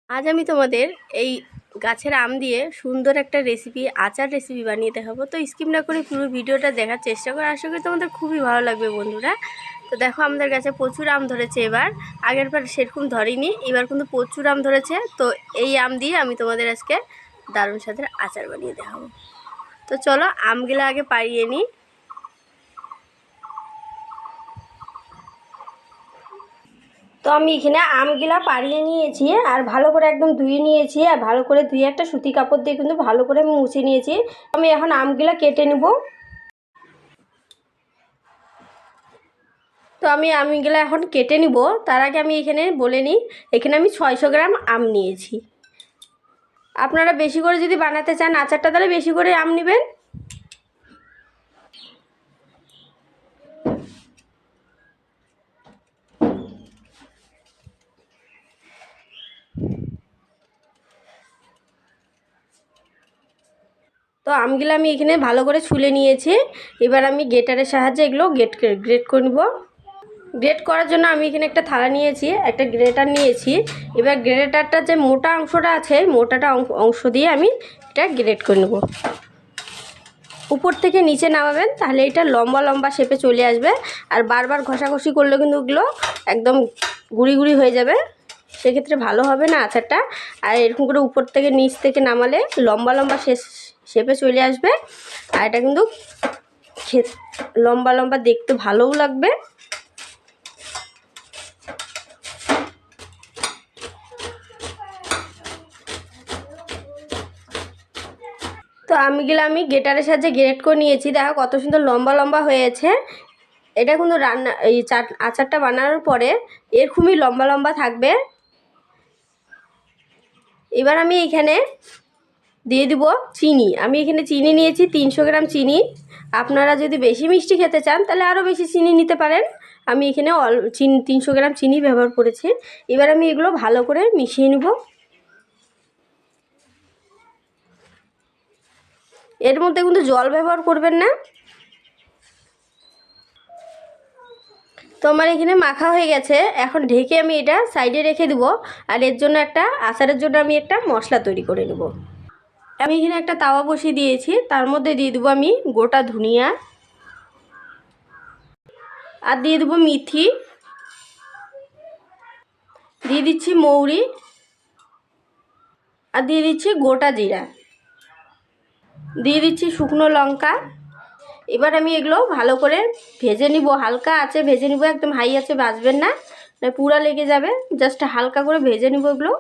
আজ আমি তোমাদের এই গাছের আম দিয়ে সুন্দর একটা আচার রেসিপি বানিয়ে দেখাবো। তো স্কিপ না করে পুরো ভিডিওটা দেখার চেষ্টা করো, আশা করি তোমাদের খুবই ভালো লাগবে বন্ধুরা। তো দেখো, আমাদের গাছে প্রচুর আম ধরেছে এবার। আগের বার সেরকম ধরেনি, এবার কিন্তু প্রচুর আম ধরেছে। তো এই আম দিয়ে আমি তোমাদের আজকে দারুণ স্বাদের আচার বানিয়ে দেখাবো। তো চলো আমগুলো আগে পাড়িয়ে নিই। তো আমি এখানে আমগুলা পাড়িয়ে নিয়েছি আর ভালো করে একদম ধুয়ে নিয়েছি, আর ভালো করে ধুয়ে একটা সুতি কাপড় দিয়ে কিন্তু ভালো করে মুছে নিয়েছি। আমি এখন আমগুলা কেটে নেব। তো আমি আমগুলা এখন কেটে নিব। তার আগে আমি এখানে বলে নিই, এখানে আমি 600 গ্রাম আম নিয়েছি। আপনারা বেশি করে যদি বানাতে চান আচারটা, তাহলে বেশি করে আম নেবেন। তো আমগুলো আমি এখানে ভালো করে ছুলে নিয়েছি। এবার আমি গ্রেটারের সাহায্যে এগুলো গ্রেট করে নেব। গ্রেট করার জন্য আমি এখানে একটা থালা নিয়েছি, একটা গ্রেটার নিয়েছি। এবার গ্রেটারটা যে মোটা অংশটা আছে, মোটাটা অংশ দিয়ে আমি এটা গ্রেট করে নেব। উপর থেকে নিচে নামাবেন, তাহলে এটা লম্বা লম্বা শেপে চলে আসবে। আর বারবার ঘষাঘষি করলে কিন্তু ওগুলো একদম গুঁড়ি গুঁড়ি হয়ে যাবে, সেক্ষেত্রে ভালো হবে না আচারটা। আর এরকম করে উপর থেকে নিচ থেকে নামালে লম্বা লম্বা শেপে চলে আসবে। আর এটা কিন্তু লম্বা লম্বা দেখতে ভালোও লাগবে। তো আমগুলো আমি গ্রেটারের সাহায্যে গ্রেট করে নিয়েছি। দেখো কত সুন্দর লম্বা লম্বা হয়েছে। এটা কিন্তু এই আচারটা বানানোর পরে এরকমই লম্বা লম্বা থাকবে। এবার আমি এখানে দিয়ে দিব চিনি। আমি এখানে চিনি নিয়েছি 300 গ্রাম চিনি। আপনারা যদি বেশি মিষ্টি খেতে চান তাহলে আরও বেশি চিনি নিতে পারেন। আমি এখানে 300 গ্রাম চিনি ব্যবহার করেছি। এবার আমি এগুলো ভালো করে মিশিয়ে নেব। এর মধ্যে কিন্তু জল ব্যবহার করবেন না। তো আমার এখানে মাখা হয়ে গেছে, এখন ঢেকে আমি এটা সাইডে রেখে দেব। আর এর জন্য আচারের জন্য আমি একটা মশলা তৈরি করে নেব। আমি এখানে একটা তাওয়া বসিয়ে দিয়েছি, তার মধ্যে দিয়ে দেবো আমি গোটা ধনিয়া, আর দিয়ে দেবো মেথি, দিয়ে দিচ্ছি মৌরি, আর দিয়ে দিচ্ছি গোটা জিরা, দিয়ে দিচ্ছি শুকনো লঙ্কা। এবার আমি এগুলো ভালো করে ভেজে নিব, হালকা আছে ভেজে নিব, একদম হাই আছে ভাজবেন না, পুরা লেগে যাবে। জাস্ট হালকা করে ভেজে নিব এগুলো।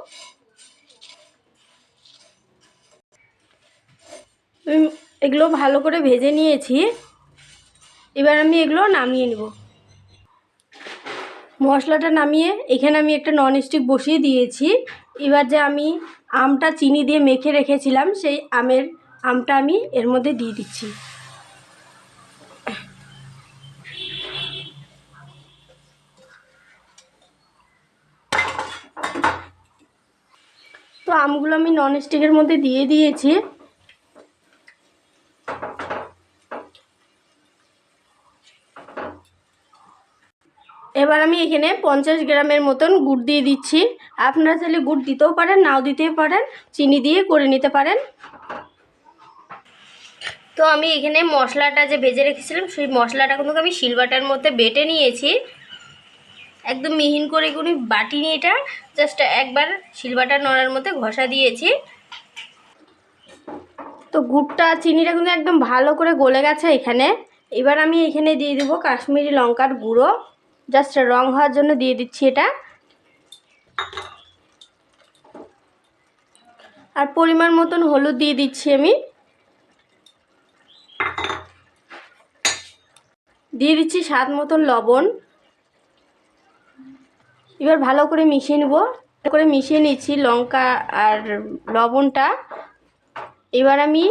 এগুলো ভালো করে ভেজে নিয়েছি। এবার আমি এগুলো নামিয়ে নেব। মশলাটা নামিয়ে এখানে আমি একটা ননস্টিক বসিয়ে দিয়েছি। এবার যে আমি আমটা চিনি দিয়ে মেখে রেখেছিলাম, সেই আমটা আমি এর মধ্যে দিয়ে দিচ্ছি। তো আমগুলো আমি ননস্টিকের মধ্যে দিয়ে দিয়েছি। এবার আমি এখানে 50 গ্রামের মতন গুড় দিয়ে দিচ্ছি। আপনারা চাইলে গুড় দিতেও পারেন, নাও দিতেও পারেন, চিনি দিয়ে করে নিতে পারেন। তো আমি এখানে মশলাটা যে ভেজে রেখেছিলাম, সেই মশলাটা কিন্তু আমি শিলবাটার মধ্যে বেটে নিয়েছি। একদম মিহিন করে কোনো বাটি নিয়ে এটা জাস্ট একবার শিলবাটার নড়ার মধ্যে ঘষা দিয়েছি। তো গুড়টা চিনিটা কিন্তু একদম ভালো করে গলে গেছে এখানে। এবার আমি এখানে দিয়ে দেবো কাশ্মীরি লঙ্কার গুঁড়ো, জাস্ট রং হওয়ার জন্য দিয়ে দিচ্ছি এটা। আর পরিমাণ মতন হলুদ দিয়ে দিচ্ছি আমি। দিয়ে দিচ্ছি স্বাদ মতন লবণ। এবার ভালো করে মিশিয়ে নেব। করে মিশিয়ে নিচ্ছি লঙ্কা আর লবণটা। এবার আমি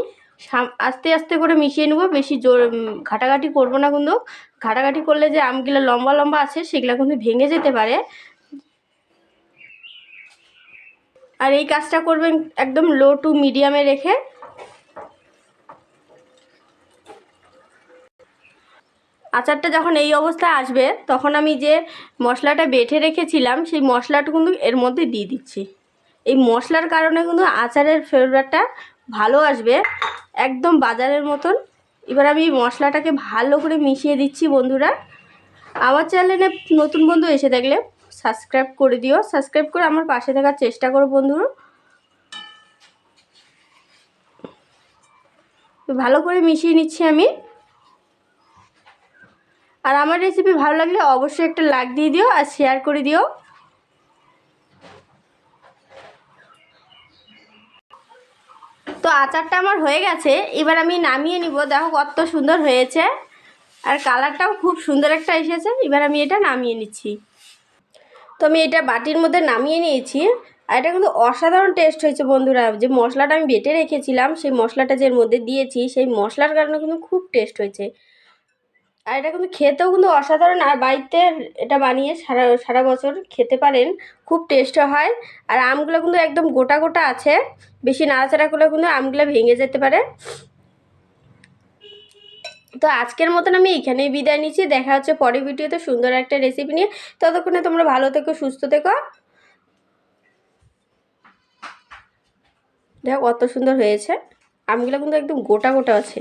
আস্তে আস্তে করে মিশিয়ে নেব, বেশি জোর ঘাটাঘাটি করব না, কিন্তু ঘাটাঘাটি করলে যে আমগুলো লম্বা লম্বা আছে সেগুলো কিন্তু ভেঙে যেতে পারে। আর এই কাজটা করবেন একদম লো টু মিডিয়ামে রেখে। আচারটা যখন এই অবস্থায় আসবে, তখন আমি যে মশলাটা বেটে রেখেছিলাম সেই মশলাটা কিন্তু এর মধ্যে দিয়ে দিচ্ছি। এই মশলার কারণে কিন্তু আচারের ফ্লেভারটা ভালো আসবে, একদম বাজারের মতন। এবার আমি মশলাটাকে ভালো করে মিশিয়ে দিচ্ছি। বন্ধুরা, আমার চ্যানেলে নতুন বন্ধু এসে থাকলে সাবস্ক্রাইব করে দিও, সাবস্ক্রাইব করে আমার পাশে থাকার চেষ্টা করো বন্ধুরা। ভালো করে মিশিয়ে নিচ্ছি আমি। আর আমার রেসিপি ভালো লাগলে অবশ্যই একটা লাইক দিয়ে দিও আর শেয়ার করে দিও। তো আচারটা আমার হয়ে গেছে, এবার আমি নামিয়ে নিব। দেখো কত সুন্দর হয়েছে, আর কালারটাও খুব সুন্দর একটা এসেছে। এবার আমি এটা নামিয়ে নিচ্ছি। তো আমি এটা বাটির মধ্যে নামিয়ে নিয়েছি। আর এটা কিন্তু অসাধারণ টেস্ট হয়েছে বন্ধুরা। যে মশলাটা আমি বেটে রেখেছিলাম, সেই মশলাটা যে এর মধ্যে দিয়েছি, সেই মশলার কারণে কিন্তু খুব টেস্ট হয়েছে। আর এটা কিন্তু খেতেও কিন্তু অসাধারণ। আর বাড়িতে এটা বানিয়ে সারা সারা বছর খেতে পারেন, খুব টেস্ট হয়। আর আমগুলো কিন্তু একদম গোটা গোটা আছে, বেশি নাড়াচাড়া করলে কিন্তু আমগুলো ভেঙে যেতে পারে। তো আজকের মতন আমি এখানেই বিদায় নিচ্ছি। দেখা হচ্ছে পরের ভিডিওতে সুন্দর একটা রেসিপি নিয়ে। ততক্ষণে তোমরা ভালো থেকো, সুস্থ থেকো। দেখো কত সুন্দর হয়েছে, আমগুলো কিন্তু একদম গোটা গোটা আছে।